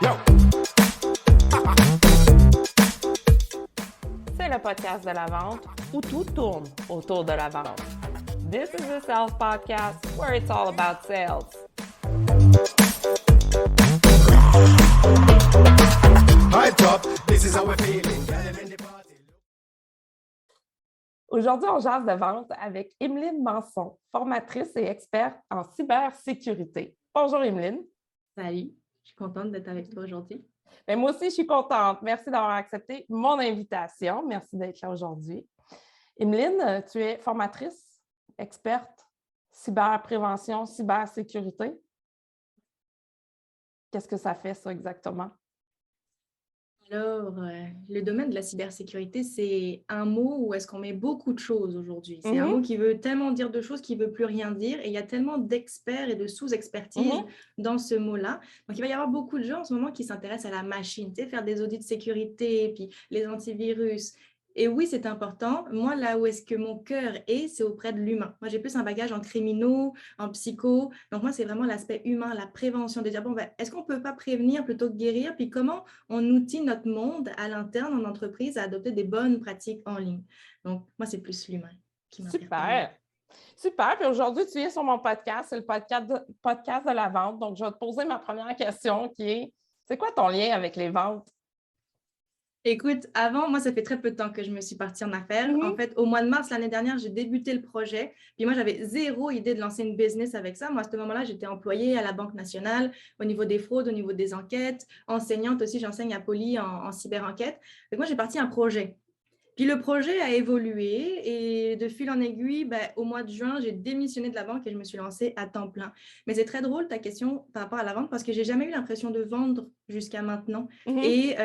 C'est le podcast de la vente où tout tourne autour de la vente. This is the Sales Podcast where it's all about sales. Aujourd'hui, on jase de vente avec Emeline Manson, formatrice et experte en cybersécurité. Bonjour Emeline. Salut, je suis contente d'être avec toi aujourd'hui. Bien, moi aussi, je suis contente. Merci d'avoir accepté mon invitation. Merci d'être là aujourd'hui. Emeline, tu es formatrice, experte, cyberprévention, cybersécurité. Qu'est-ce que ça fait, ça, exactement? Alors, le domaine de la cybersécurité, c'est un mot où est-ce qu'on met beaucoup de choses aujourd'hui. C'est un mot qui veut tellement dire de choses qu'il ne veut plus rien dire. Et il y a tellement d'experts et de sous-expertise dans ce mot-là. Donc, il va y avoir beaucoup de gens en ce moment qui s'intéressent à la machine, tu sais, faire des audits de sécurité, puis les antivirus. Et oui, c'est important. Moi, là où est-ce que mon cœur est, c'est auprès de l'humain. Moi, j'ai plus un bagage en criminaux, en psycho. Donc, moi, c'est vraiment l'aspect humain, la prévention, de dire, bon, ben, est-ce qu'on ne peut pas prévenir plutôt que guérir? Puis comment on outille notre monde à l'interne, en entreprise, à adopter des bonnes pratiques en ligne? Donc, moi, c'est plus l'humain qui m'interpelle. Super! Super. Puis aujourd'hui, tu viens sur mon podcast, c'est le podcast de la vente. Donc, je vais te poser ma première question qui est, c'est quoi ton lien avec les ventes? Écoute, avant, moi, ça fait très peu de temps que je me suis partie en affaires. En fait, au mois de mars l'année dernière, j'ai débuté le projet. Puis moi, j'avais zéro idée de lancer une business avec ça. Moi, à ce moment-là, j'étais employée à la Banque nationale au niveau des fraudes, au niveau des enquêtes. Enseignante aussi, j'enseigne à Poly en cyber-enquête. Donc moi, j'ai parti un projet. Puis le projet a évolué et de fil en aiguille, au mois de juin, j'ai démissionné de la banque et je me suis lancée à temps plein. Mais c'est très drôle ta question par rapport à la vente parce que j'ai jamais eu l'impression de vendre jusqu'à maintenant. Et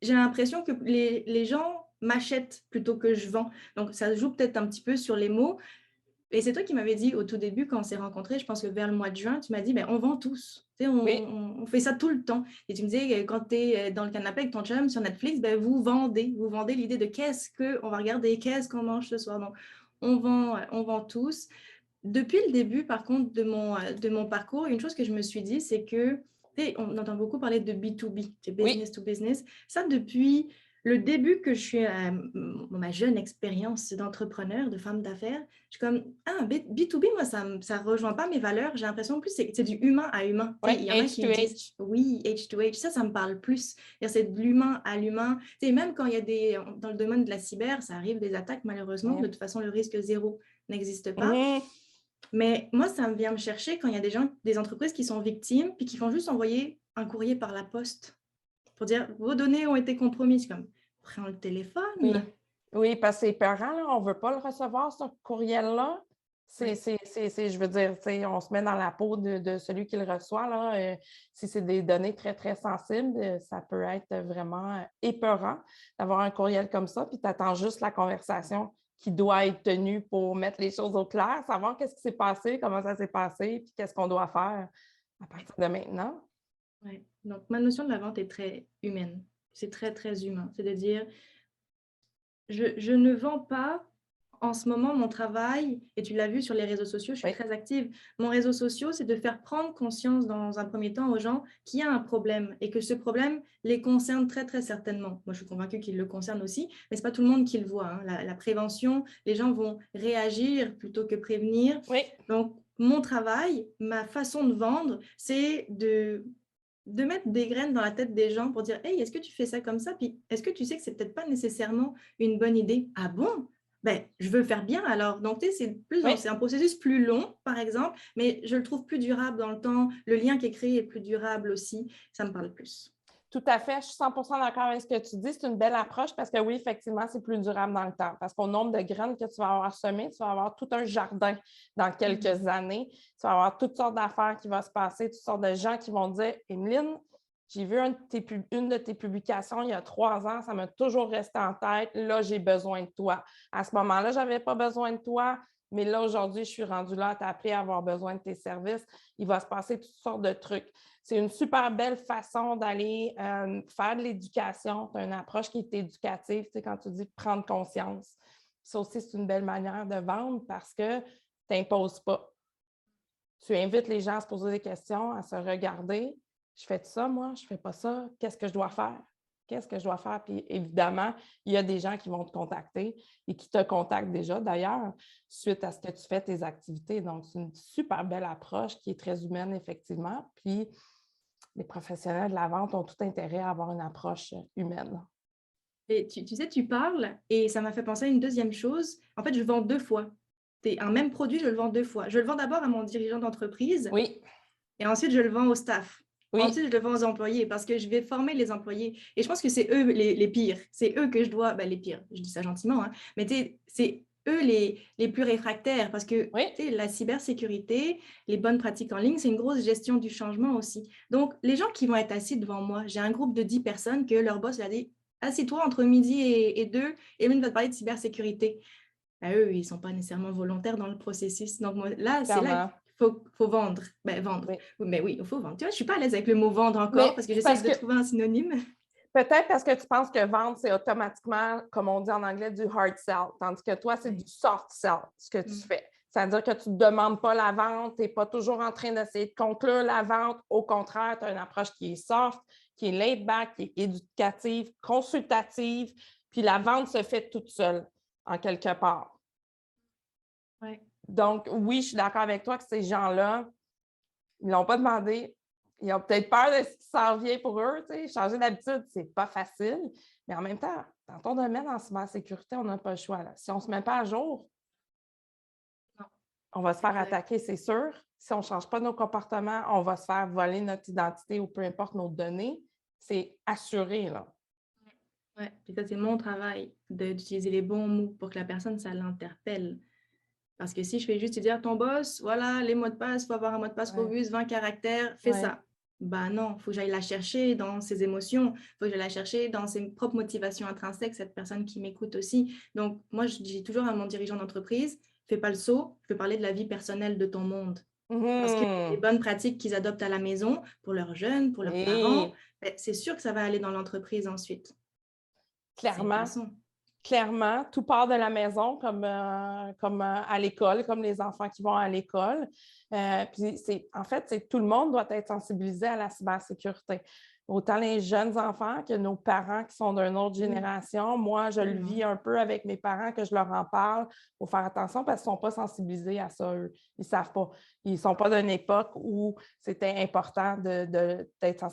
j'ai l'impression que les gens m'achètent plutôt que je vends. Donc ça joue peut-être un petit peu sur les mots. Et c'est toi qui m'avais dit au tout début, quand on s'est rencontrés, je pense que vers le mois de juin, tu m'as dit, on vend tous. Tu sais, on fait ça tout le temps. Et tu me disais, quand tu es dans le canapé avec ton chum sur Netflix, vous vendez l'idée de qu'est-ce qu'on va regarder, qu'est-ce qu'on mange ce soir. Donc, on vend tous. Depuis le début, par contre, de mon parcours, une chose que je me suis dit, c'est que, tu sais, on entend beaucoup parler de B2B, de business to business. Ça, depuis le début que je suis à ma jeune expérience d'entrepreneur, de femme d'affaires, je suis comme, B2B, moi, ça ne rejoint pas mes valeurs. J'ai l'impression plus que c'est du humain à humain. Oui, il y en a qui me disent, oui, H2H, ça me parle plus. C'est de l'humain à l'humain. Même quand il y a dans le domaine de la cyber, ça arrive des attaques, malheureusement. De toute façon, le risque zéro n'existe pas. Mais moi, ça vient me chercher quand il y a des entreprises qui sont victimes puis qui font juste envoyer un courrier par la poste pour dire vos données ont été compromises. Comme, prends le téléphone. Oui, parce que c'est épeurant, là, on ne veut pas le recevoir, ce courriel-là. Je veux dire, on se met dans la peau de celui qui le reçoit. Là, si c'est des données très, très sensibles, ça peut être vraiment épeurant d'avoir un courriel comme ça, puis tu attends juste la conversation qui doit être tenue pour mettre les choses au clair, savoir qu'est-ce qui s'est passé, comment ça s'est passé, puis qu'est-ce qu'on doit faire à partir de maintenant. Oui. Donc, ma notion de la vente est très humaine. C'est très, très humain. C'est de dire, je ne vends pas en ce moment mon travail, et tu l'as vu sur les réseaux sociaux, je suis très active. Mon réseau social, c'est de faire prendre conscience dans un premier temps aux gens qu'il y a un problème et que ce problème les concerne très, très certainement. Moi, je suis convaincue qu'il le concerne aussi, mais ce n'est pas tout le monde qui le voit. La prévention, les gens vont réagir plutôt que prévenir. Donc, mon travail, ma façon de vendre, c'est de mettre des graines dans la tête des gens pour dire « Hey, est-ce que tu fais ça comme ça? Puis est-ce que tu sais que c'est peut-être pas nécessairement une bonne idée? » Ah bon? Je veux faire bien alors. Donc, tu sais, c'est un processus plus long, par exemple, mais je le trouve plus durable dans le temps. Le lien qui est créé est plus durable aussi. Ça me parle plus. Tout à fait, je suis 100% d'accord avec ce que tu dis. C'est une belle approche parce que oui, effectivement, c'est plus durable dans le temps. Parce qu'au nombre de graines que tu vas avoir semées, tu vas avoir tout un jardin dans quelques années. Tu vas avoir toutes sortes d'affaires qui vont se passer, toutes sortes de gens qui vont dire « Emeline, j'ai vu une de tes publications il y a 3 ans, ça m'a toujours resté en tête. Là, j'ai besoin de toi. À ce moment-là, je n'avais pas besoin de toi, mais là, aujourd'hui, je suis rendue là à t'appeler à avoir besoin de tes services. Il va se passer toutes sortes de trucs. » C'est une super belle façon d'aller faire de l'éducation. Tu as une approche qui est éducative, tu sais, quand tu dis prendre conscience. Ça aussi, c'est une belle manière de vendre parce que tu n'imposes pas. Tu invites les gens à se poser des questions, à se regarder, Je fais ça, moi, je fais pas ça. Qu'est-ce que je dois faire? Qu'est-ce que je dois faire? Puis évidemment, il y a des gens qui vont te contacter et qui te contactent déjà, d'ailleurs, suite à ce que tu fais, tes activités. Donc, c'est une super belle approche qui est très humaine, effectivement. Puis, les professionnels de la vente ont tout intérêt à avoir une approche humaine. Et tu sais, tu parles et ça m'a fait penser à une deuxième chose. En fait, je vends 2 fois. C'est un même produit, je le vends 2 fois. Je le vends d'abord à mon dirigeant d'entreprise Oui, et ensuite je le vends au staff. oui, Ensuite, je le vends aux employés parce que je vais former les employés. Et je pense que c'est eux les pires. C'est eux que je dois, les pires, je dis ça gentiment, hein, mais tu sais, c'est eux les plus réfractaires parce que oui, tu sais, la cybersécurité, les bonnes pratiques en ligne, c'est une grosse gestion du changement aussi. Donc, les gens qui vont être assis devant moi, j'ai un groupe de 10 personnes que leur boss a dit, assieds-toi entre midi et 2, Evelyne va te parler de cybersécurité. Eux, ils ne sont pas nécessairement volontaires dans le processus. Donc, moi, là, c'est là qu'il clairement. faut vendre. Vendre. Oui. Mais oui, il faut vendre. Tu vois, je ne suis pas à l'aise avec le mot vendre encore Mais parce que c'est j'essaie parce de que trouver un synonyme. peut-être parce que tu penses que vendre, c'est automatiquement, comme on dit en anglais, du hard sell, tandis que toi, c'est Ouais. du soft sell, ce que tu fais. C'est-à-dire que tu ne demandes pas la vente, tu n'es pas toujours en train d'essayer de conclure la vente. Au contraire, tu as une approche qui est soft, qui est laid back, qui est éducative, consultative, puis la vente se fait toute seule, en quelque part. Ouais. Donc, oui, je suis d'accord avec toi que ces gens-là, ils ne l'ont pas demandé. Ils ont peut-être peur de ce qui s'en vient pour eux. Tu sais. Changer d'habitude, c'est pas facile. Mais en même temps, dans ton domaine en cybersécurité, on n'a pas le choix. Là. Si on ne se met pas à jour, Non, on va se faire exact. attaquer, c'est sûr. Si on ne change pas nos comportements, on va se faire voler notre identité ou peu importe nos données. C'est assuré, là. Ouais. Puis ça, c'est mon travail d'utiliser les bons mots pour que la personne, ça l'interpelle. Parce que si je fais juste te dire ton boss, voilà, les mots de passe, il faut avoir un mot de passe Ouais. robuste, 20 caractères, fais Ouais. ça. Bah non, il faut que j'aille la chercher dans ses émotions, il faut que j'aille la chercher dans ses propres motivations intrinsèques, cette personne qui m'écoute aussi. Donc, moi, je dis toujours à mon dirigeant d'entreprise, fais pas le saut, je peux parler de la vie personnelle de ton monde. Parce que les Mhm. bonnes pratiques qu'ils adoptent à la maison, pour leurs jeunes, pour leurs parents, Oui, c'est sûr que ça va aller dans l'entreprise ensuite. C'est une clairement. façon. Clairement, tout part de la maison, comme à l'école, comme les enfants qui vont à l'école. Puis en fait, tout le monde doit être sensibilisé à la cybersécurité. Autant les jeunes enfants que nos parents qui sont d'une autre génération. Moi, je le vis un peu avec mes parents, que je leur en parle. Il faut faire attention parce qu'ils ne sont pas sensibilisés à ça, eux. Ils ne savent pas. Ils ne sont pas d'une époque où c'était important d'être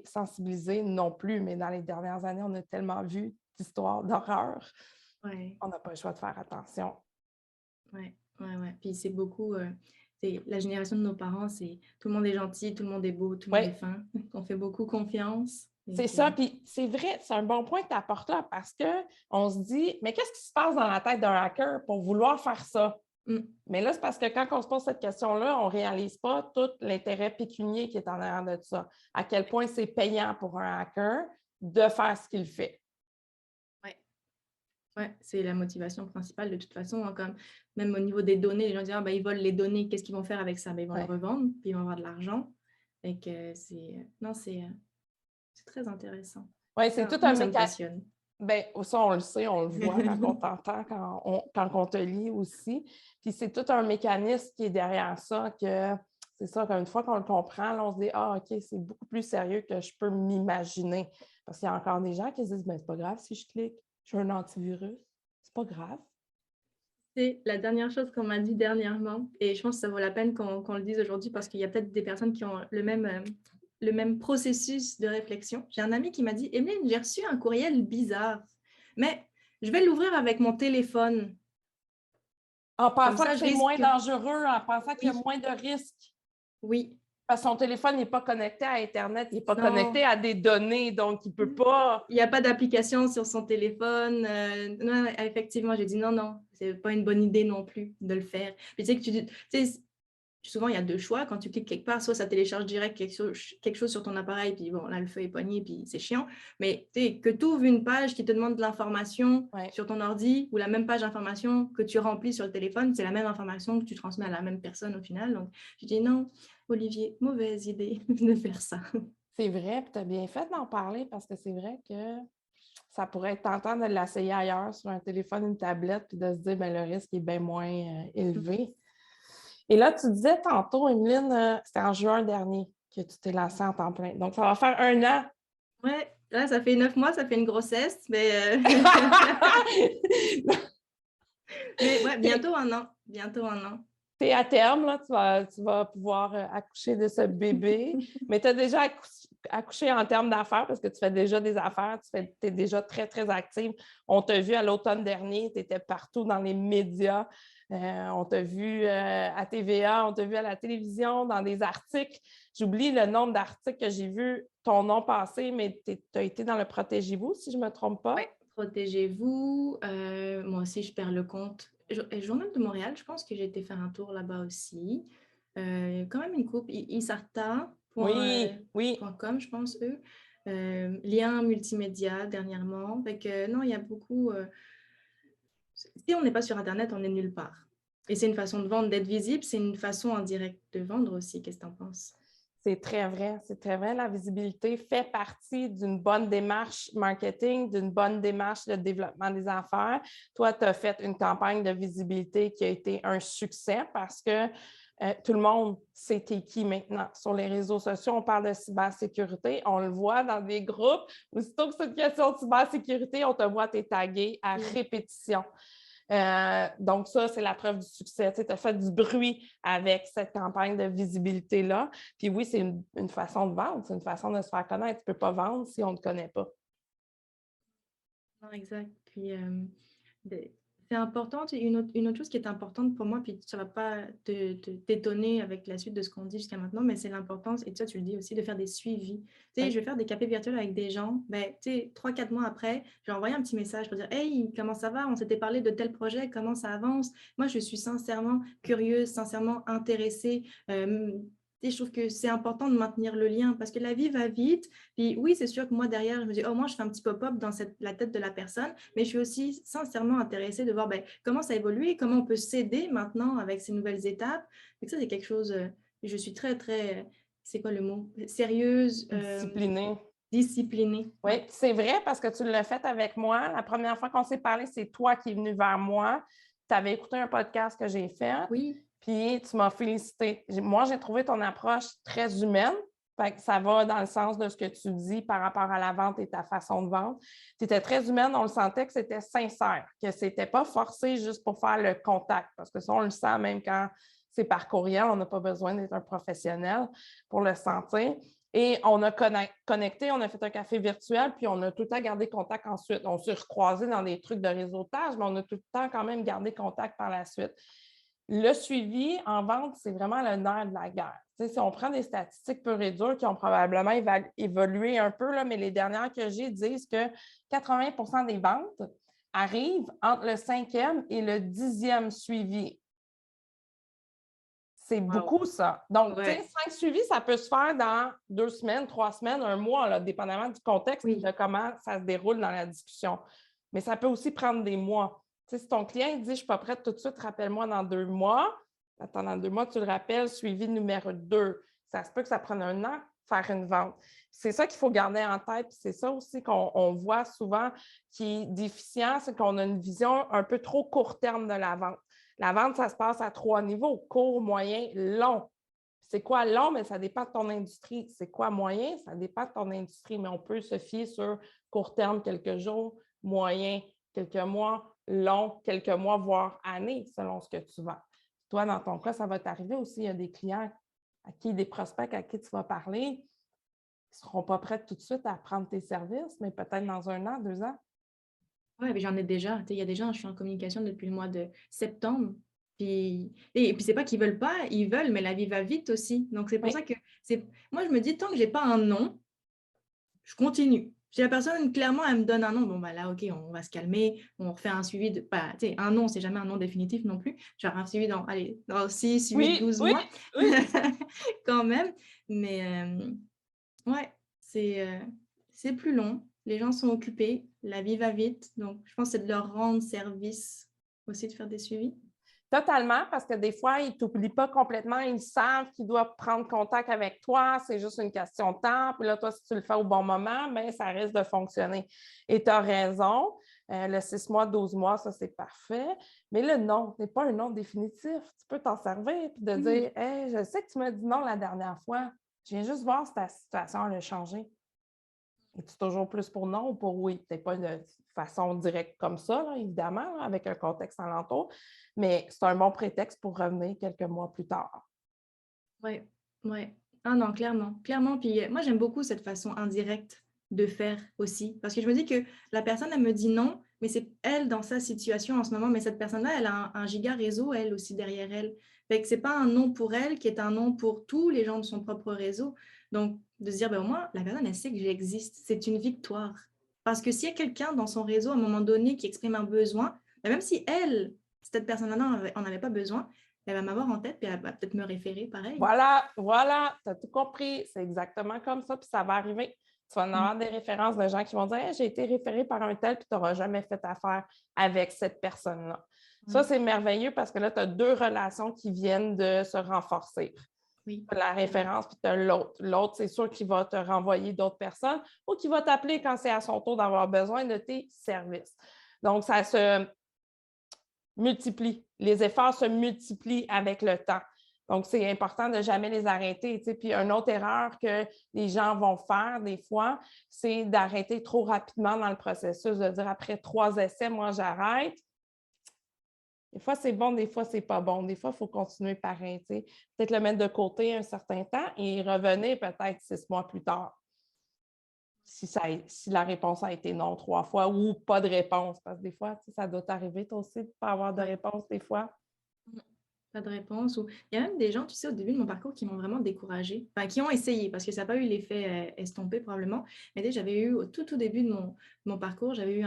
sensibilisés non plus. Mais dans les dernières années, on a tellement vu d'histoires d'horreur. Ouais. On n'a pas le choix de faire attention. Ouais. Puis c'est beaucoup, c'est la génération de nos parents, c'est tout le monde est gentil, tout le monde est beau, tout le monde est Oui, fin. On fait beaucoup confiance. c'est ça. Puis c'est vrai, c'est un bon point que tu apportes là parce qu'on se dit, mais qu'est-ce qui se passe dans la tête d'un hacker pour vouloir faire ça? Mais là, c'est parce que quand on se pose cette question-là, on ne réalise pas tout l'intérêt pécunier qui est en arrière de ça. À quel point c'est payant pour un hacker de faire ce qu'il fait. Ouais, c'est la motivation principale de toute façon, hein, comme même au niveau des données, les gens disent: «Ah ils volent les données, qu'est-ce qu'ils vont faire avec ça?» Ils vont le revendre, puis ils vont avoir de l'argent. Et que non, c'est très intéressant. Oui, c'est tout un Moi, ça me mécanisme. passionne. Bien, ça, on le sait, on le voit quand on t'entend, quand on te lit aussi. Puis c'est tout un mécanisme qui est derrière ça, que c'est ça, qu'une fois qu'on le comprend, là, on se dit, ah, OK, c'est beaucoup plus sérieux que je peux m'imaginer. Parce qu'il y a encore des gens qui se disent, ben, c'est pas grave si je clique, j'ai un antivirus, c'est pas grave. C'est la dernière chose qu'on m'a dit dernièrement, et je pense que ça vaut la peine qu'on le dise aujourd'hui parce qu'il y a peut-être des personnes qui ont le même processus de réflexion. J'ai un ami qui m'a dit: Emeline, j'ai reçu un courriel bizarre, mais je vais l'ouvrir avec mon téléphone. En Comme pensant ça, que je c'est moins risque. dangereux, en pensant qu'il y a Oui, moins de risques. oui, Parce que son téléphone n'est pas connecté à Internet, il n'est pas connecté non. à des données, donc il ne peut pas. Il n'y a pas d'application sur son téléphone. Non, effectivement, j'ai dit non, c'est pas une bonne idée non plus de le faire. Puis tu sais, souvent, il y a deux choix. Quand tu cliques quelque part, soit ça télécharge direct quelque chose sur ton appareil, puis bon, là, le feu est poigné, puis c'est chiant. Mais tu sais, que tu ouvres une page qui te demande de l'information sur ton ordi, ou la même page d'information que tu remplis sur le téléphone, c'est la même information que tu transmets à la même personne au final. Donc, je dis non, Olivier, mauvaise idée de faire ça. C'est vrai, puis tu as bien fait d'en parler parce que c'est vrai que ça pourrait être tentant de l'essayer ailleurs sur un téléphone, une tablette, puis de se dire, bien, le risque est bien moins élevé. Et là, tu disais tantôt, Emeline, c'était en juin dernier. que tu t'es lancée en temps plein. Donc, ça va faire 1 an. Ouais, là, ça fait 9 mois, ça fait une grossesse, mais, mais ouais, bientôt 1 an. Bientôt 1 an. Tu es à terme, là, tu vas pouvoir accoucher de ce bébé, mais tu as déjà accouché en termes d'affaires parce que tu fais déjà des affaires, tu es déjà très, très active. On t'a vu à l'automne dernier, tu étais partout dans les médias. On t'a vu à TVA, on t'a vu à la télévision, dans des articles. J'oublie le nombre d'articles que j'ai vu ton nom passer, mais tu as été dans le Protégez-vous, si je ne me trompe pas. Oui, protégez-vous. Moi aussi, je perds le compte. Journal de Montréal, je pense que j'ai été faire un tour là-bas aussi. Quand même une coupe. Oui, oui. .com, je pense, eux. Lien multimédia dernièrement. Fait que, non, il y a beaucoup. Si on n'est pas sur Internet, on n'est nulle part. Et c'est une façon de vendre, d'être visible. C'est une façon en direct de vendre aussi. Qu'est-ce que tu en penses? C'est très vrai, c'est très vrai. La visibilité fait partie d'une bonne démarche marketing, d'une bonne démarche de développement des affaires. Toi, tu as fait une campagne de visibilité qui a été un succès parce que tout le monde sait t'es qui maintenant. Sur les réseaux sociaux, on parle de cybersécurité, on le voit dans des groupes. Aussitôt que c'est une question de cybersécurité, on te voit, t'es tagué à répétition. Donc, ça, c'est la preuve du succès. Tu as fait du bruit avec cette campagne de visibilité-là. Puis oui, c'est une façon de vendre, c'est une façon de se faire connaître. Tu ne peux pas vendre si on ne te connaît pas. Non, exact. Puis, c'est important. Une autre chose qui est importante pour moi, puis ça ne va pas t'étonner avec la suite de ce qu'on dit jusqu'à maintenant, mais c'est l'importance, et ça, tu le dis aussi, de faire des suivis. Tu sais, Oui. je vais faire des cafés virtuels avec des gens. Ben, tu sais, 3-4 mois après, je vais envoyer un petit message pour dire Hey, comment ça va? On s'était parlé de tel projet, comment ça avance? Moi, je suis sincèrement curieuse, sincèrement intéressée. Et je trouve que c'est important de maintenir le lien parce que la vie va vite. Puis oui, c'est sûr que moi, derrière, je me dis, oh, moi, je fais un petit pop-up dans la tête de la personne, mais je suis aussi sincèrement intéressée de voir comment ça évolue, comment on peut s'aider maintenant avec ces nouvelles étapes. Et ça, c'est quelque chose, je suis très, très, c'est quoi le mot? Sérieuse, Discipliné. disciplinée. Oui, Ouais. c'est vrai parce que tu l'as fait avec moi. La première fois qu'on s'est parlé, c'est toi qui es venu vers moi. Tu avais écouté un podcast que j'ai fait. Oui. Puis tu m'as félicité. Moi, j'ai trouvé ton approche très humaine. Fait que ça va dans le sens de ce que tu dis par rapport à la vente et ta façon de vendre. Tu étais très humaine, on le sentait que c'était sincère, que ce n'était pas forcé juste pour faire le contact. Parce que ça, on le sent même quand c'est par courriel, on n'a pas besoin d'être un professionnel pour le sentir. Et on a connecté, on a fait un café virtuel, puis on a tout le temps gardé contact ensuite. On s'est recroisés dans des trucs de réseautage, mais on a tout le temps quand même gardé contact par la suite. Le suivi en vente, c'est vraiment le nerf de la guerre. Tu sais, si on prend des statistiques pures et dures qui ont probablement évolué un peu, là, mais les dernières que j'ai disent que 80 des ventes arrivent entre le 5e et le 10e suivi. C'est beaucoup, ça. Donc, tu sais, 5 suivis, ça peut se faire dans 2 semaines, 3 semaines, 1 mois, là, dépendamment du contexte et de comment ça se déroule dans la discussion. Mais ça peut aussi prendre des mois. Tu sais, si ton client dit « Je ne suis pas prête tout de suite, rappelle-moi dans 2 mois », attends, dans 2 mois, tu le rappelles, suivi numéro 2. Ça se peut que ça prenne 1 an faire une vente. C'est ça qu'il faut garder en tête. C'est ça aussi qu'on voit souvent qui est déficient, c'est qu'on a une vision un peu trop court terme de la vente. La vente, ça se passe à 3 niveaux, court, moyen, long. C'est quoi long? Mais ça dépend de ton industrie. C'est quoi moyen? Ça dépend de ton industrie, mais on peut se fier sur court terme, quelques jours, moyen, quelques mois, long, quelques mois, voire années, selon ce que tu vends. Toi, dans ton cas, ça va t'arriver aussi. Il y a des clients des prospects à qui tu vas parler, ils ne seront pas prêts tout de suite à prendre tes services, mais peut-être dans 1 an, 2 ans. Oui, mais j'en ai déjà. Il y a des gens, je suis en communication depuis le mois de septembre. Et puis, c'est pas qu'ils veulent pas, ils veulent, mais la vie va vite aussi. Donc, c'est pour ça que moi, je me dis, tant que j'ai pas un nom, je continue. Si la personne, clairement, elle me donne un nom, bon, bah là, OK, on va se calmer, on refait un suivi de. Bah, tu sais, un nom, c'est jamais un nom définitif non plus. Je vais faire un suivi dans 6, 8, 12 mois. Oui. Quand même. Mais ouais, c'est plus long. Les gens sont occupés, la vie va vite. Donc, je pense que c'est de leur rendre service aussi de faire des suivis. Totalement, parce que des fois, ils ne t'oublient pas complètement. Ils savent qu'ils doivent prendre contact avec toi. C'est juste une question de temps. Puis là, toi, si tu le fais au bon moment, bien, ça risque de fonctionner. Et tu as raison. Le 6 mois, 12 mois, ça, c'est parfait. Mais le nom n'est pas un nom définitif. Tu peux t'en servir et de dire « Hey, je sais que tu m'as dit non la dernière fois. Je viens juste voir si ta situation elle a changé. Es-tu toujours plus pour non ou pour oui? Peut-être pas de façon directe comme ça, là, évidemment, là, avec un contexte alentour, mais c'est un bon prétexte pour revenir quelques mois plus tard. Ouais, ouais. Ah non, clairement, clairement. Puis moi, j'aime beaucoup cette façon indirecte de faire aussi, parce que je me dis que la personne, elle me dit non, mais c'est elle dans sa situation en ce moment, mais cette personne-là, elle a un giga réseau, elle aussi, derrière elle. Fait que c'est pas un non pour elle qui est un non pour tous les gens de son propre réseau. Donc, de se dire, ben, au moins, la personne, elle sait que j'existe. C'est une victoire. Parce que s'il y a quelqu'un dans son réseau, à un moment donné, qui exprime un besoin, ben, même si elle, cette personne-là, en avait pas besoin, elle va m'avoir en tête, puis elle va peut-être me référer pareil. Voilà, tu as tout compris. C'est exactement comme ça, puis ça va arriver. Tu vas en avoir des références de gens qui vont dire hey, j'ai été référé par un tel, puis tu n'auras jamais fait affaire avec cette personne-là. Ça, c'est merveilleux parce que là, tu as deux relations qui viennent de se renforcer. Oui. La référence, puis tu as l'autre. L'autre, c'est sûr qu'il va te renvoyer d'autres personnes ou qu'il va t'appeler quand c'est à son tour d'avoir besoin de tes services. Donc, ça se multiplie. Les efforts se multiplient avec le temps. Donc, c'est important de ne jamais les arrêter. Puis, une autre erreur que les gens vont faire des fois, c'est d'arrêter trop rapidement dans le processus, de dire après 3 essais, moi, j'arrête. Des fois, c'est bon, des fois, c'est pas bon. Des fois, il faut continuer pareil. Peut-être le mettre de côté un certain temps et revenir peut-être 6 mois plus tard. Si la réponse a été non 3 fois ou pas de réponse. Parce que des fois, ça doit t'arriver toi aussi de ne pas avoir de réponse des fois. Pas de réponse. Ou... Il y a même des gens, tu sais, au début de mon parcours qui m'ont vraiment découragée, enfin, qui ont essayé, parce que ça n'a pas eu l'effet estompé probablement. Mais dès j'avais eu, au tout début de mon parcours, j'avais eu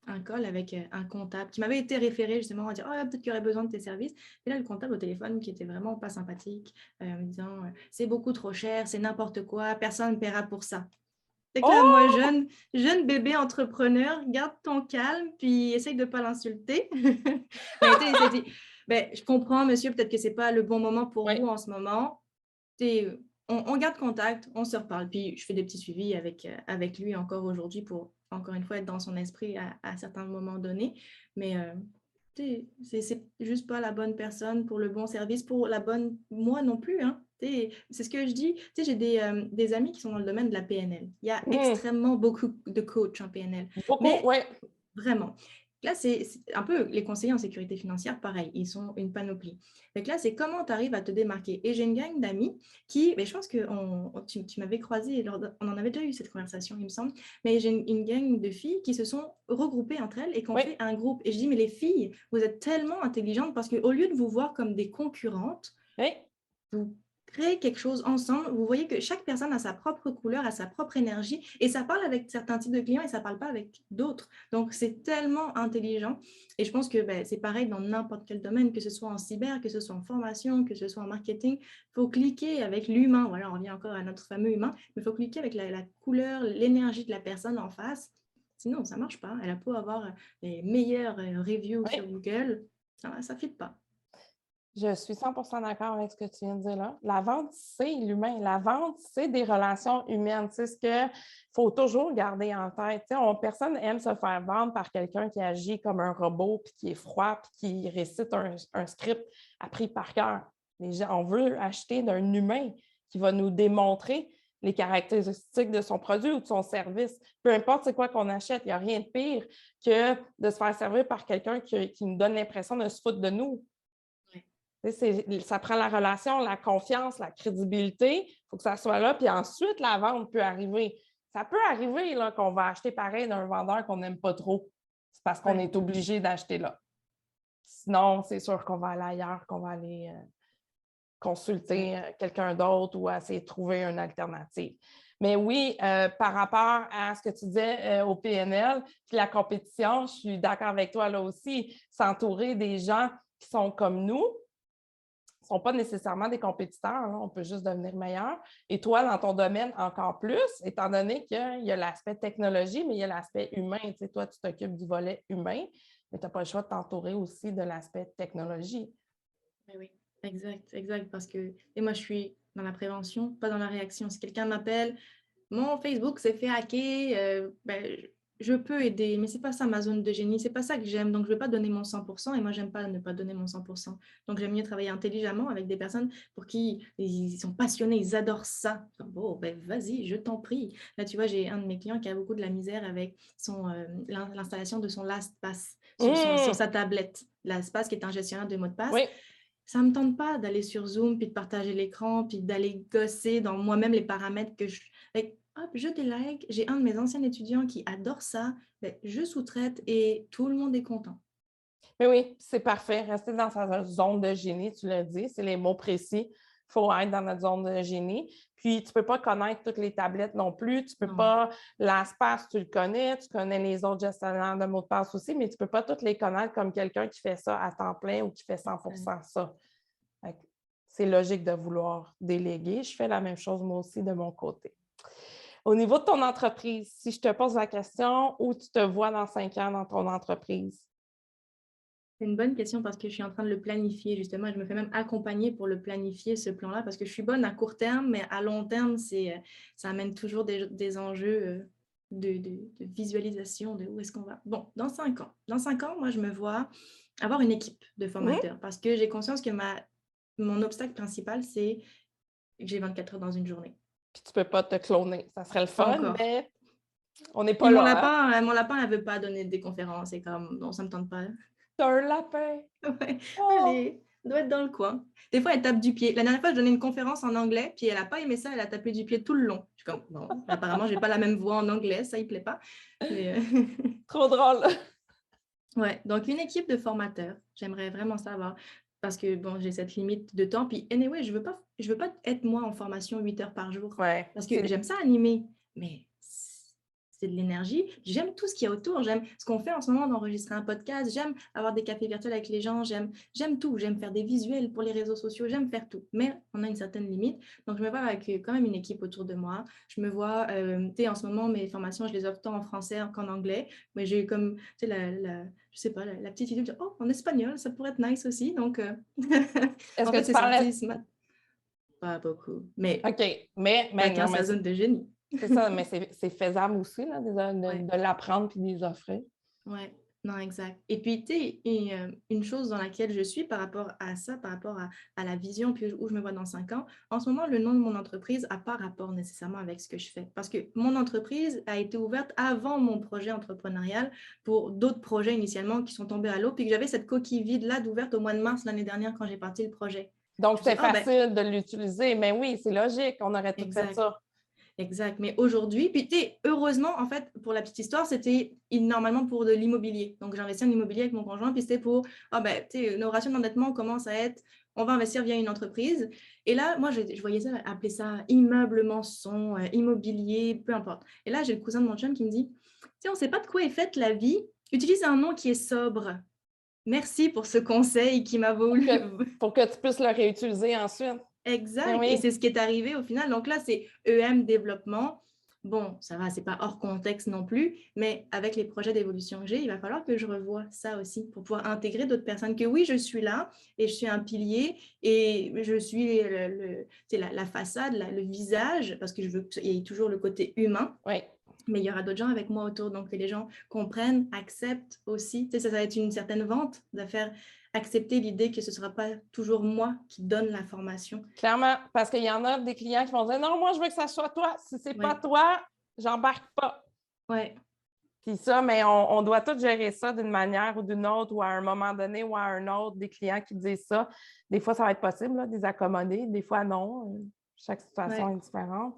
un call avec un comptable qui m'avait été référé justement à dire oh, peut-être qu'il y aurait besoin de tes services. Et là, le comptable au téléphone qui était vraiment pas sympathique, me disant c'est beaucoup trop cher, c'est n'importe quoi, personne ne paiera pour ça. C'est que là, moi, jeune bébé entrepreneur, garde ton calme, puis essaye de ne pas l'insulter. Mais ben, je comprends, monsieur, peut-être que ce n'est pas le bon moment pour vous en ce moment. On garde contact, on se reparle. Puis je fais des petits suivis avec lui encore aujourd'hui pour, encore une fois, être dans son esprit à certains moments donnés. Mais c'est juste pas la bonne personne pour le bon service, pour la bonne... Moi non plus, hein. C'est ce que je dis. J'ai des amis qui sont dans le domaine de la PNL. Il y a extrêmement beaucoup de coachs en PNL. Beaucoup, oui. Vraiment. Là, c'est un peu les conseillers en sécurité financière, pareil, ils sont une panoplie. Donc là, c'est comment tu arrives à te démarquer. Et j'ai une gang d'amis qui, mais je pense que tu m'avais croisé, on en avait déjà eu cette conversation, il me semble, mais j'ai une gang de filles qui se sont regroupées entre elles et qui ont fait un groupe. Et je dis, mais les filles, vous êtes tellement intelligentes parce qu'au lieu de vous voir comme des concurrentes, vous créez quelque chose ensemble. Vous voyez que chaque personne a sa propre couleur, a sa propre énergie et ça parle avec certains types de clients et ça ne parle pas avec d'autres. Donc, c'est tellement intelligent. Et je pense que c'est pareil dans n'importe quel domaine, que ce soit en cyber, que ce soit en formation, que ce soit en marketing. Il faut cliquer avec l'humain. Voilà, on revient encore à notre fameux humain, mais il faut cliquer avec la couleur, l'énergie de la personne en face. Sinon, ça ne marche pas. Elle a beau avoir les meilleures reviews sur Google, ça ne fit pas. Je suis 100% d'accord avec ce que tu viens de dire là. La vente, c'est l'humain. La vente, c'est des relations humaines. C'est ce qu'il faut toujours garder en tête. Personne n'aime se faire vendre par quelqu'un qui agit comme un robot, puis qui est froid, puis qui récite un script appris par cœur. On veut acheter d'un humain qui va nous démontrer les caractéristiques de son produit ou de son service. Peu importe c'est quoi qu'on achète, il n'y a rien de pire que de se faire servir par quelqu'un qui nous donne l'impression de se foutre de nous. Ça prend la relation, la confiance, la crédibilité. Il faut que ça soit là. Puis ensuite, la vente peut arriver. Ça peut arriver là, qu'on va acheter pareil d'un vendeur qu'on n'aime pas trop. C'est parce qu'on est obligé d'acheter là. Sinon, c'est sûr qu'on va aller ailleurs, qu'on va aller consulter quelqu'un d'autre ou essayer de trouver une alternative. Mais oui, par rapport à ce que tu disais au PNL, puis la compétition, je suis d'accord avec toi là aussi. S'entourer des gens qui sont comme nous, ne sont pas nécessairement des compétiteurs, là. On peut juste devenir meilleur. Et toi, dans ton domaine, encore plus, étant donné qu'il y a l'aspect technologie, mais il y a l'aspect humain. Tu sais, toi, tu t'occupes du volet humain, mais tu n'as pas le choix de t'entourer aussi de l'aspect technologie. Oui, exact. Parce que moi, je suis dans la prévention, pas dans la réaction. Si quelqu'un m'appelle, mon Facebook s'est fait hacker, je peux aider, mais c'est pas ça ma zone de génie, c'est pas ça que j'aime, donc je vais pas donner mon 100% et moi j'aime pas ne pas donner mon 100%. Donc j'aime mieux travailler intelligemment avec des personnes pour qui ils sont passionnés, ils adorent ça. Bon, ben vas-y, je t'en prie. Là, tu vois, j'ai un de mes clients qui a beaucoup de la misère avec l'installation de son LastPass sur sa tablette. LastPass qui est un gestionnaire de mots de passe. Oui. Ça me tente pas d'aller sur Zoom, puis de partager l'écran, puis d'aller gosser dans moi-même les paramètres que je... Hop, je délègue. J'ai un de mes anciens étudiants qui adore ça. Ben, je sous-traite et tout le monde est content. Mais oui, c'est parfait. Rester dans sa zone de génie, tu l'as dit, c'est les mots précis. Il faut être dans notre zone de génie. Puis, tu ne peux pas connaître toutes les tablettes non plus. Tu ne peux pas, LastPass, tu le connais, tu connais les autres gestionnaires de mots de passe aussi, mais tu ne peux pas toutes les connaître comme quelqu'un qui fait ça à temps plein ou qui fait 100% ça. C'est logique de vouloir déléguer. Je fais la même chose moi aussi de mon côté. Au niveau de ton entreprise, si je te pose la question, où tu te vois dans 5 ans dans ton entreprise? C'est une bonne question parce que je suis en train de le planifier justement. Je me fais même accompagner pour le planifier, ce plan-là, parce que je suis bonne à court terme, mais à long terme, ça amène toujours des enjeux de visualisation de où est-ce qu'on va. Bon, dans 5 ans. Dans 5 ans, moi, je me vois avoir une équipe de formateurs parce que j'ai conscience que mon obstacle principal, c'est que j'ai 24 heures dans une journée. Puis tu ne peux pas te cloner. Ça serait le fun, mais on n'est pas Puis là. mon lapin, elle ne veut pas donner des conférences. C'est comme, non, ça ne me tente pas. T'as un lapin. Ouais. Oh! Allez, doit être dans le coin. Des fois, elle tape du pied. La dernière fois, je donnais une conférence en anglais, puis elle n'a pas aimé ça, elle a tapé du pied tout le long. Je suis comme, non, apparemment, je n'ai pas la même voix en anglais, ça, il ne plaît pas. Mais, Trop drôle. ouais, donc une équipe de formateurs, j'aimerais vraiment savoir. Parce que, bon, j'ai cette limite de temps. Puis, anyway, je veux pas être moi en formation 8 heures par jour. Ouais. Parce que j'aime ça animer, mais c'est de l'énergie. J'aime tout ce qu'il y a autour. J'aime ce qu'on fait en ce moment d'enregistrer un podcast. J'aime avoir des cafés virtuels avec les gens. J'aime tout. J'aime faire des visuels pour les réseaux sociaux. J'aime faire tout. Mais on a une certaine limite. Donc, je me vois avec quand même une équipe autour de moi. Je me vois, tu sais, en ce moment, mes formations, je les offre tant en français qu'en anglais. Mais j'ai comme, tu sais, je sais pas, la petite idée de dire, oh, en espagnol, ça pourrait être nice aussi. Donc, Est-ce en que fait, tu c'est parlais... sorti ce matin. Pas beaucoup. Mais OK. Mais chacun non, mais sa zone de génie. c'est ça, mais c'est faisable aussi là, Ouais. de l'apprendre puis de les offrir. Ouais, non, exact. Et puis, tu sais, une chose dans laquelle je suis par rapport à ça, par rapport à la vision, puis où je me vois dans 5 ans, en ce moment, le nom de mon entreprise n'a pas rapport nécessairement avec ce que je fais. Parce que mon entreprise a été ouverte avant mon projet entrepreneurial pour d'autres projets initialement qui sont tombés à l'eau, puis que j'avais cette coquille vide-là d'ouverte au mois de mars l'année dernière quand j'ai parti le projet. Donc, Je me c'est suis dit, ah ben, facile de l'utiliser. Mais oui, c'est logique, on aurait tout fait exact. ça. Exact. Mais aujourd'hui, puis heureusement, en fait, pour la petite histoire, c'était normalement pour de l'immobilier. Donc, j'ai investi en immobilier avec mon conjoint, puis c'était pour, nos ratios d'endettement commencent à être, on va investir via une entreprise. Et là, moi, je voyais ça, appeler ça immeuble, menson, immobilier, peu importe. Et là, j'ai le cousin de mon chum qui me dit, on ne sait pas de quoi est faite la vie. Utilise un nom qui est sobre. Merci pour ce conseil qui m'a voulu. Pour que tu puisses le réutiliser ensuite. Exact. Oui. Et c'est ce qui est arrivé au final. Donc là, c'est EM développement. Bon, ça va, c'est pas hors contexte non plus, mais avec les projets d'évolution que j'ai, il va falloir que je revoie ça aussi pour pouvoir intégrer d'autres personnes. Que oui, je suis là et je suis un pilier et je suis la façade, le visage, parce que je veux qu'il y ait toujours le côté humain. Oui. Mais il y aura d'autres gens avec moi autour, donc que les gens comprennent, acceptent aussi. Tu sais, ça va être une certaine vente de faire accepter l'idée que ce ne sera pas toujours moi qui donne la formation. Clairement, parce qu'il y en a des clients qui vont dire non, moi, je veux que ça soit toi. Si c'est pas toi, j'embarque pas. Ouais. Puis ça, mais on doit tous gérer ça d'une manière ou d'une autre, ou à un moment donné ou à un autre, des clients qui disent ça. Des fois, ça va être possible, là, de les accommoder. Des fois, non. Chaque situation est différente.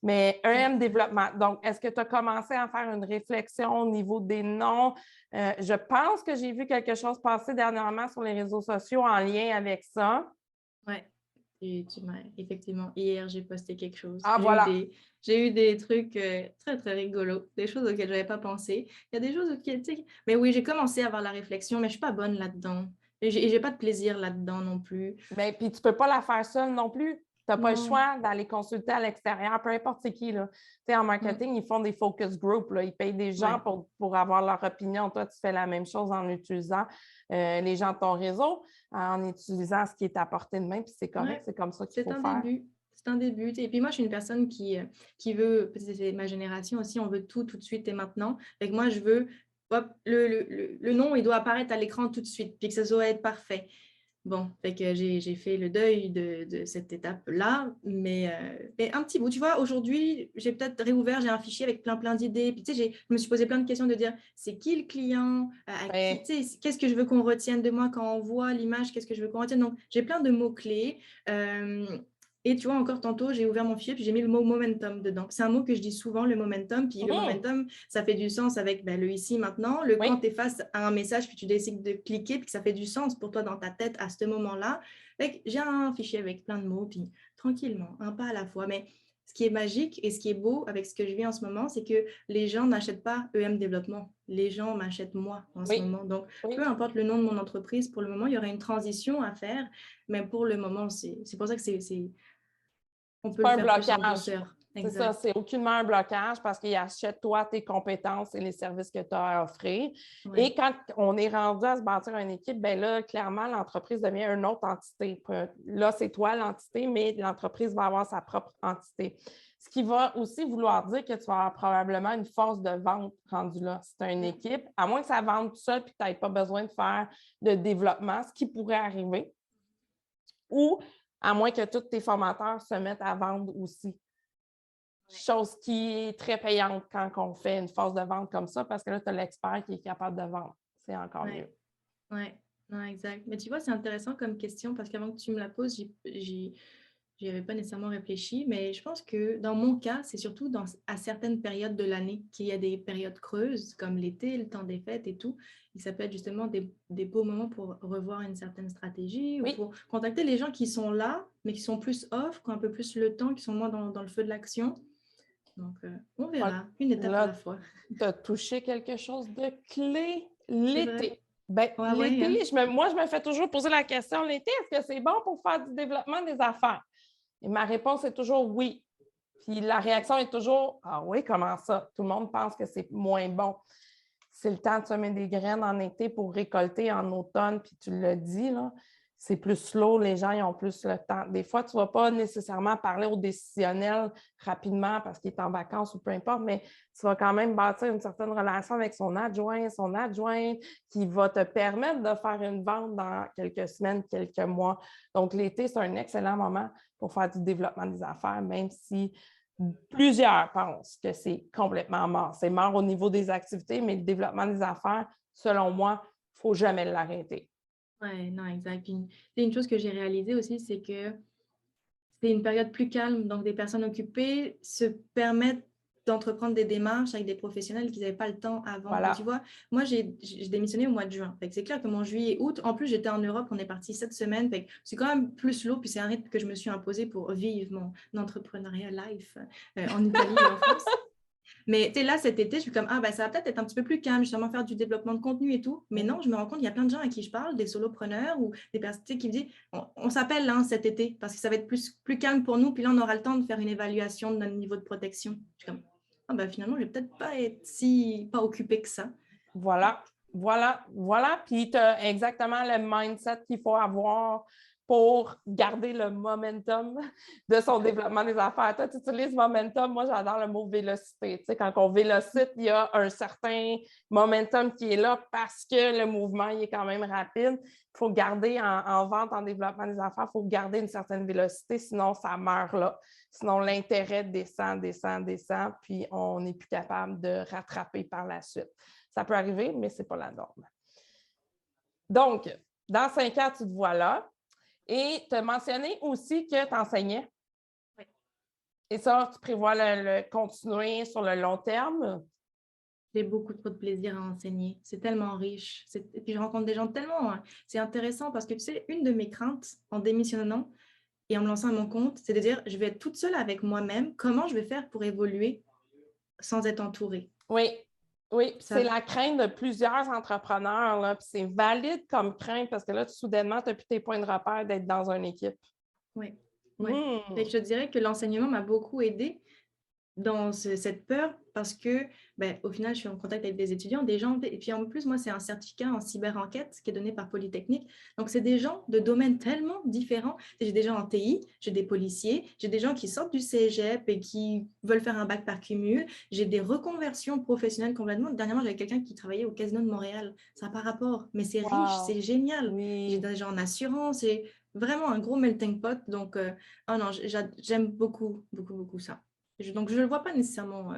Mais EM développement, donc, est-ce que tu as commencé à faire une réflexion au niveau des noms? Je pense que j'ai vu quelque chose passer dernièrement sur les réseaux sociaux en lien avec ça. Oui, effectivement, hier, j'ai posté quelque chose. Ah, voilà. J'ai eu des trucs très, très rigolos, des choses auxquelles je n'avais pas pensé. Il y a des choses auxquelles, mais oui, j'ai commencé à avoir la réflexion, mais je ne suis pas bonne là-dedans. Et je n'ai pas de plaisir là-dedans non plus. Bien, puis tu ne peux pas la faire seule non plus. Tu n'as pas le Non. choix d'aller consulter à l'extérieur, peu importe c'est qui. Là. En marketing, ils font des focus groups. Là. Ils payent des gens pour avoir leur opinion. Toi, tu fais la même chose en utilisant les gens de ton réseau, en utilisant ce qui est à portée de main, puis c'est correct, c'est comme ça qu'il faut faire. C'est c'est un début. Et puis moi, je suis une personne qui veut, c'est ma génération aussi, on veut tout de suite et maintenant. Fait que moi, je veux, hop, le nom, il doit apparaître à l'écran tout de suite, puis que ça doit être parfait. Bon, fait que j'ai fait le deuil de cette étape-là, mais un petit bout. Tu vois, aujourd'hui, j'ai peut-être réouvert, j'ai un fichier avec plein d'idées. Puis, tu sais, je me suis posé plein de questions de dire, c'est qui le client? Ouais. Tu sais, qu'est-ce que je veux qu'on retienne de moi quand on voit l'image? Qu'est-ce que je veux qu'on retienne? Donc, j'ai plein de mots-clés. Et tu vois, encore tantôt, j'ai ouvert mon fichier, puis j'ai mis le mot momentum dedans. C'est un mot que je dis souvent, le momentum. Puis le momentum, ça fait du sens avec le ici, maintenant. Quand tu es face à un message, puis tu décides de cliquer, puis que ça fait du sens pour toi dans ta tête à ce moment-là. J'ai un fichier avec plein de mots, puis tranquillement, un pas à la fois. Mais ce qui est magique et ce qui est beau avec ce que je vis en ce moment, c'est que les gens n'achètent pas EM Développement. Les gens m'achètent moi en ce moment. Donc, peu importe le nom de mon entreprise, pour le moment, il y aura une transition à faire. Mais pour le moment, c'est pour ça que on peut le faire plus en douceur. C'est ça, c'est aucunement un blocage parce qu'ils achètent toi tes compétences et les services que tu as à offrir. Ouais. Et quand on est rendu à se bâtir une équipe, bien là, clairement, l'entreprise devient une autre entité. Là, c'est toi l'entité, mais l'entreprise va avoir sa propre entité. Ce qui va aussi vouloir dire que tu vas avoir probablement une force de vente rendue là. Si tu as une équipe, à moins que ça vende tout seul et que tu n'aies pas besoin de faire de développement, ce qui pourrait arriver. Ou à moins que tous tes formateurs se mettent à vendre aussi. Chose qui est très payante quand on fait une phase de vente comme ça, parce que là, tu as l'expert qui est capable de vendre. C'est encore mieux. Oui, non, exact. Mais tu vois, c'est intéressant comme question parce qu'avant que tu me la poses, j'y avais pas nécessairement réfléchi, mais je pense que dans mon cas, c'est surtout à certaines périodes de l'année qu'il y a des périodes creuses, comme l'été, le temps des fêtes et tout. Et ça peut être justement des beaux moments pour revoir une certaine stratégie ou pour contacter les gens qui sont là, mais qui sont plus off, qui ont un peu plus le temps, qui sont moins dans le feu de l'action. Donc, on verra, une étape à la fois. Tu as touché quelque chose de clé, l'été. Ben, ouais, l'été, moi, je me fais toujours poser la question, l'été, est-ce que c'est bon pour faire du développement des affaires? Et ma réponse est toujours oui. Puis la réaction est toujours, ah oui, comment ça? Tout le monde pense que c'est moins bon. C'est le temps de semer des graines en été pour récolter en automne, puis tu l'as dit, là, c'est plus slow, les gens ils ont plus le temps. Des fois, tu ne vas pas nécessairement parler au décisionnel rapidement parce qu'il est en vacances ou peu importe, mais tu vas quand même bâtir une certaine relation avec son adjointe qui va te permettre de faire une vente dans quelques semaines, quelques mois. Donc, l'été, c'est un excellent moment pour faire du développement des affaires, même si plusieurs pensent que c'est complètement mort. C'est mort au niveau des activités, mais le développement des affaires, selon moi, il ne faut jamais l'arrêter. Oui, non, exact. Puis, une chose que j'ai réalisée aussi, c'est que c'est une période plus calme. Donc, des personnes occupées se permettent d'entreprendre des démarches avec des professionnels qui n'avaient pas le temps avant. Voilà. Tu vois, moi, j'ai démissionné au mois de juin. C'est clair que mon juillet, août, en plus, j'étais en Europe, on est parti 7 semaines. C'est quand même plus lourd, puis c'est un rythme que je me suis imposé pour vivre mon entrepreneuriat life en Italie et en France. Mais là, cet été, je suis comme, ça va peut-être être un petit peu plus calme, justement, faire du développement de contenu et tout. Mais non, je me rends compte, il y a plein de gens à qui je parle, des solopreneurs ou des personnes qui me disent, on s'appelle cet été parce que ça va être plus calme pour nous. Puis là, on aura le temps de faire une évaluation de notre niveau de protection. Je suis comme, finalement, je vais peut-être pas être pas occupée que ça. Voilà. Puis tu as exactement le mindset qu'il faut avoir pour garder le momentum de son développement des affaires. Toi, tu utilises momentum. Moi, j'adore le mot vélocité. Tu sais, quand on vélocite, il y a un certain momentum qui est là parce que le mouvement il est quand même rapide. Il faut garder en vente, en développement des affaires, il faut garder une certaine vélocité, sinon ça meurt là. Sinon, l'intérêt descend, puis on n'est plus capable de rattraper par la suite. Ça peut arriver, mais ce n'est pas la norme. Donc, dans 5 ans, tu te vois là. Et tu as mentionné aussi que tu enseignais. Oui. Et ça, tu prévois le continuer sur le long terme? J'ai beaucoup trop de plaisir à enseigner. C'est tellement riche. Et puis, je rencontre des gens tellement... C'est intéressant parce que, tu sais, une de mes craintes en démissionnant et en me lançant à mon compte, c'est de dire, je vais être toute seule avec moi-même. Comment je vais faire pour évoluer sans être entourée? Oui, c'est la crainte de plusieurs entrepreneurs, là, puis c'est valide comme crainte parce que là, soudainement, tu n'as plus tes points de repère d'être dans une équipe. Oui. Et je te dirais que l'enseignement m'a beaucoup aidée dans cette peur parce que, au final, je suis en contact avec des étudiants, des gens, et puis en plus, moi, c'est un certificat en cyber-enquête qui est donné par Polytechnique. Donc, c'est des gens de domaines tellement différents. J'ai des gens en TI, j'ai des policiers, j'ai des gens qui sortent du cégep et qui veulent faire un bac par cumul. J'ai des reconversions professionnelles complètement. Dernièrement, j'avais quelqu'un qui travaillait au Casino de Montréal. Ça n'a pas rapport, mais c'est riche, c'est génial. J'ai Oui. des gens en assurance et vraiment un gros melting pot. Donc, oh non, j'aime beaucoup, beaucoup, beaucoup ça. Donc, je ne le vois pas nécessairement,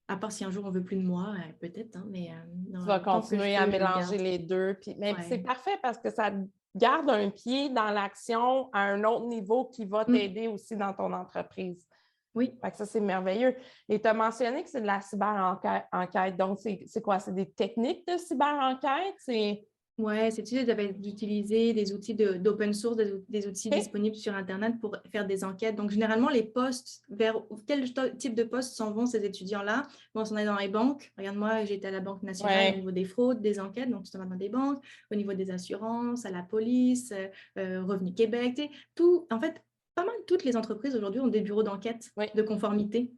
à part si un jour on veut plus de moi, peut-être, hein, mais Tu vas tant que je continuer à peux, je le mélanger garde. les deux. Mais c'est Ouais. parfait parce que ça garde un pied dans l'action à un autre niveau qui va t'aider aussi dans ton entreprise. Oui. Fait que ça, c'est merveilleux. Et tu as mentionné que c'est de la cyber-enquête. Donc, c'est quoi? C'est des techniques de cyber-enquête? Ouais, c'est d'utiliser des outils d'open source, des outils OK. disponibles sur Internet pour faire des enquêtes. Donc, généralement, les postes, vers quel type de poste s'en vont ces étudiants-là? Bon, on est dans les banques. Regarde, moi, j'étais à la Banque nationale au niveau des fraudes, des enquêtes, donc ça va dans des banques, au niveau des assurances, à la police, Revenu Québec, tout. En fait, pas mal toutes les entreprises aujourd'hui ont des bureaux d'enquête Oui. de conformité.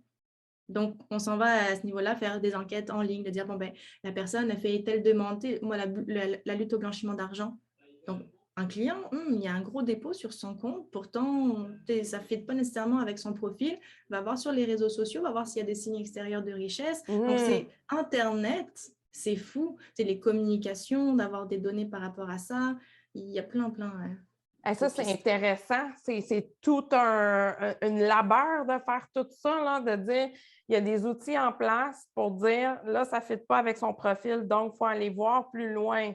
Donc, on s'en va à ce niveau-là faire des enquêtes en ligne, de dire, bon, la personne a fait telle demande, moi, la lutte au blanchiment d'argent. Donc, un client, il y a un gros dépôt sur son compte, pourtant, ça ne fit pas nécessairement avec son profil, va voir sur les réseaux sociaux, va voir s'il y a des signes extérieurs de richesse. Donc, c'est Internet, c'est fou, c'est les communications, d'avoir des données par rapport à ça. Il y a plein. Ça, c'est intéressant. C'est tout une labeur de faire tout ça, là, de dire il y a des outils en place pour dire là, ça ne fit pas avec son profil, donc il faut aller voir plus loin.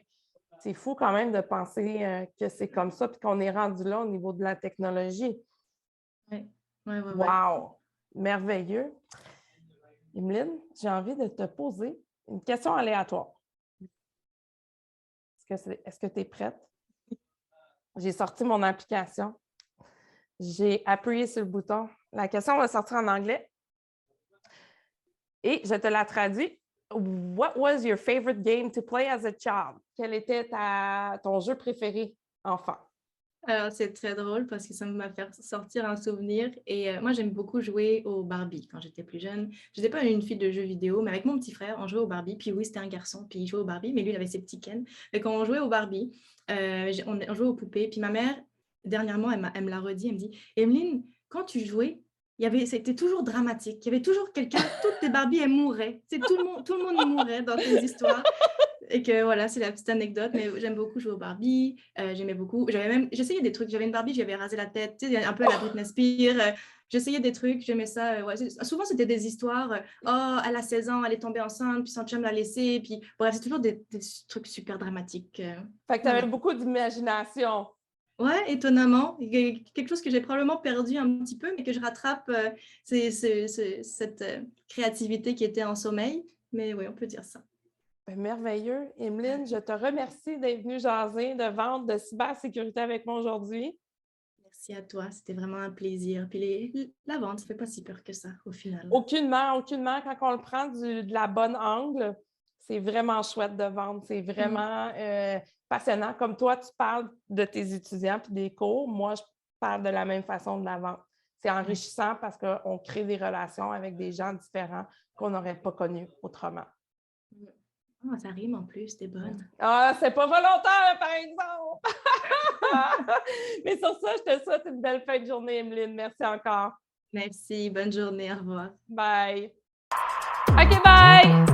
C'est fou quand même de penser que c'est comme ça puis qu'on est rendu là au niveau de la technologie. Ouais. Wow! Merveilleux. Emeline, j'ai envie de te poser une question aléatoire. Est-ce que tu es prête? J'ai sorti mon application. J'ai appuyé sur le bouton. La question va sortir en anglais. Et je te la traduis. What was your favorite game to play as a child? Quel était ton jeu préféré enfant? Alors, c'est très drôle parce que ça m'a fait sortir un souvenir. Et moi, j'aime beaucoup jouer au Barbie quand j'étais plus jeune. Je n'étais pas une fille de jeux vidéo, mais avec mon petit frère, on jouait au Barbie. Puis oui, c'était un garçon, puis il jouait au Barbie, mais lui, il avait ses petits Ken. Et quand on jouait au Barbie, on jouait aux poupées. Puis ma mère, dernièrement, elle me l'a redit. Elle me dit, Emeline, quand tu jouais, c'était toujours dramatique. Il y avait toujours quelqu'un, toutes tes Barbies, elles mouraient. Tout le monde mourait dans tes histoires. Et que voilà, c'est la petite anecdote, mais j'aime beaucoup jouer au Barbie. J'aimais beaucoup. J'essayais des trucs. J'avais une Barbie, j'avais rasé la tête, un peu à la Britney Spears. J'essayais des trucs, j'aimais ça. Ouais. Souvent, c'était des histoires. Oh, elle a 16 ans, elle est tombée enceinte, puis son chum l'a laissée. Puis bref, c'est toujours des trucs super dramatiques. Fait que tu avais beaucoup d'imagination. Ouais, étonnamment. Quelque chose que j'ai probablement perdu un petit peu, mais que je rattrape, cette créativité qui était en sommeil. Mais oui, on peut dire ça. Merveilleux. Emeline, je te remercie d'être venue jaser de vente de cybersécurité avec moi aujourd'hui. Merci à toi, c'était vraiment un plaisir. Puis la vente, ça ne fait pas si peur que ça, au final. Aucunement. Quand on le prend de la bonne angle, c'est vraiment chouette de vendre. C'est vraiment passionnant. Comme toi, tu parles de tes étudiants et des cours. Moi, je parle de la même façon de la vente. C'est enrichissant parce qu'on crée des relations avec des gens différents qu'on n'aurait pas connus autrement. Oh, ça rime en plus, t'es bonne. Ah, c'est pas volontaire, par exemple! Mais sur ça, je te souhaite une belle fin de journée, Emeline. Merci encore. Merci, bonne journée, au revoir. Bye! OK, bye!